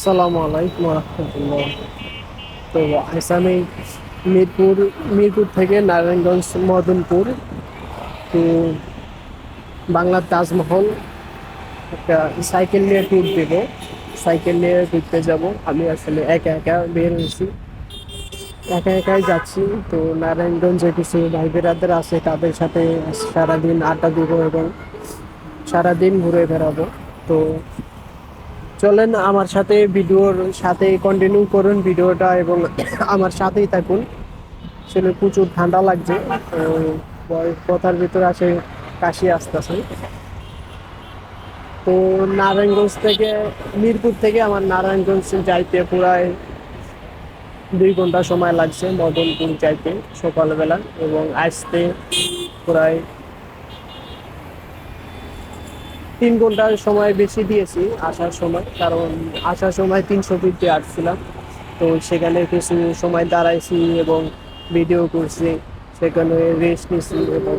আসসালামু আলাইকুম রহমতুল্লাহ। তো আজ আমি মিরপুর মিরপুর থেকে নারায়ণগঞ্জ মদনপুর তো বাংলার তাজমহল একটা সাইকেল নিয়ে ট্যুর দেব। সাইকেল নিয়ে ঘুরতে যাব। আমি আসলে একা একা বের হয়েছি, একা একাই যাচ্ছি। তো নারায়ণগঞ্জে কিছু ভাই বেড়াদের আছে, তাদের সাথে সারাদিন আড্ডা দিব এবং সারাদিন ঘুরে বেড়াবো। তো চলেন আমার সাথে ভিডিওর সাথে কন্টিনিউ করুন ভিডিওটা এবং আমার সাথেই থাকুন। আসলে প্রচুর ঠান্ডা লাগছে, তো কথার ভিতরে আসে কাশি আসতেছে। তো নারায়ণগঞ্জ থেকে মিরপুর থেকে আমার নারায়ণগঞ্জ যাইতে প্রায় 2 ঘন্টা সময় লাগছে মদনপুর যাইতে সকালবেলা, এবং আসতে প্রায় 3 ঘন্টার সময় বেশি দিয়েছি আসার সময়, কারণ আসার সময় 300 ফিট দিয়ে আসছিলাম। তো সেখানে কিছু সময় দাঁড়াইছি এবং ভিডিও করছি, সেখানে রেস্ট নিছি এবং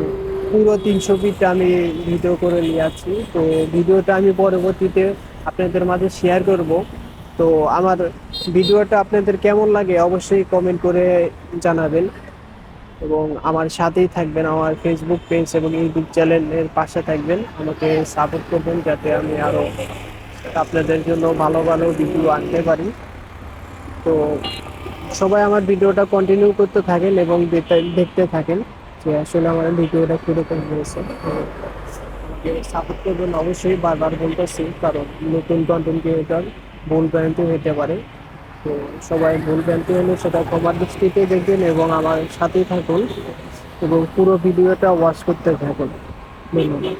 পুরো 300 ফিট আমি ভিডিও করে নিয়ে আসছি। তো ভিডিওটা আমি পরবর্তীতে আপনাদের মাঝে শেয়ার করব। তো আমার ভিডিওটা আপনাদের কেমন লাগে অবশ্যই কমেন্ট করে জানাবেন, এবং আমার সাথেই থাকবেন, আমার ফেসবুক পেজ এবং ইউটিউব চ্যানেলের পাশে থাকবেন, আমাকে সাপোর্ট করবেন যাতে আমি আরও আপনাদের জন্য ভালো ভালো ভিডিও আনতে পারি। তো সবাই আমার ভিডিওটা কন্টিনিউ করতে থাকেন এবং দেখতে থাকেন যে আসলে আমার ভিডিওটা কীরকম হয়েছে। তো আমাকে সাপোর্ট করবেন অবশ্যই, বারবার বলতেছি, কারণ নতুন কন্টেন্ট ক্রিয়েটর ভুল ভ্রান্তি হতে পারে। তো সবাই ভুল ভ্রান্তি হলে সেটা ক্ষমার দৃষ্টিতে দেখবেন এবং আমার সাথেই থাকুন এবং পুরো ভিডিওটা ওয়াচ করতে থাকুন। ধন্যবাদ।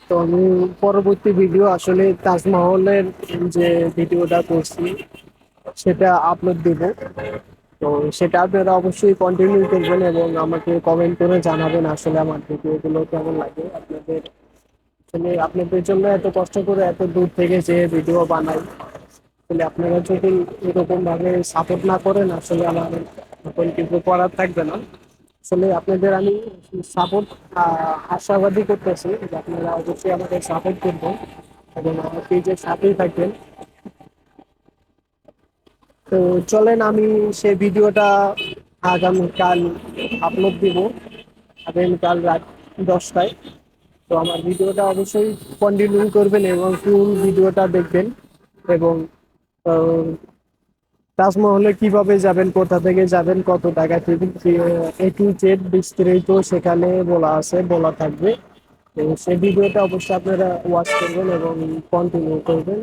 তো আমি পরবর্তী ভিডিও আসলে তাজমহলের যে ভিডিওটা করছি সেটা আপলোড দেব। তো সেটা আপনারা অবশ্যই কন্টিনিউ করবেন এবং আমাকে কমেন্ট করে জানাবেন আসলে আমার ভিডিওগুলো কেমন লাগে আপনাদের। আসলে আপনাদের জন্য এত কষ্ট করে এত দূর থেকে যে ভিডিও বানাই, আসলে আপনারা যদি এরকম ভাবে সাপোর্ট না করেন আসলে আমার এখন কিছু করার থাকবে না। আসলে আপনাদের আমি সাপোর্ট আশাবাদী করতেছি যে আপনারা অবশ্যই আমাদের সাপোর্ট করবেন এবং আমার পেজের সাথেই থাকবেন। তো চলেন আমি সেই ভিডিওটা আগামীকাল আপলোড দিব, আগামীকাল রাত 10টায়। তো আমার ভিডিওটা অবশ্যই কন্টিনিউ করবেন এবং ফুল ভিডিওটা দেখবেন এবং আহ, তাজমহলে কিভাবে যাবেন, কোথা থেকে যাবেন, কত টাকা থেকে, A to Z বিস্তারিত সেখানে বলা আছে, বলা থাকবে। তো সেই ভিডিওটা অবশ্যই আপনারা ওয়াচ করবেন এবং কন্টিনিউ করবেন।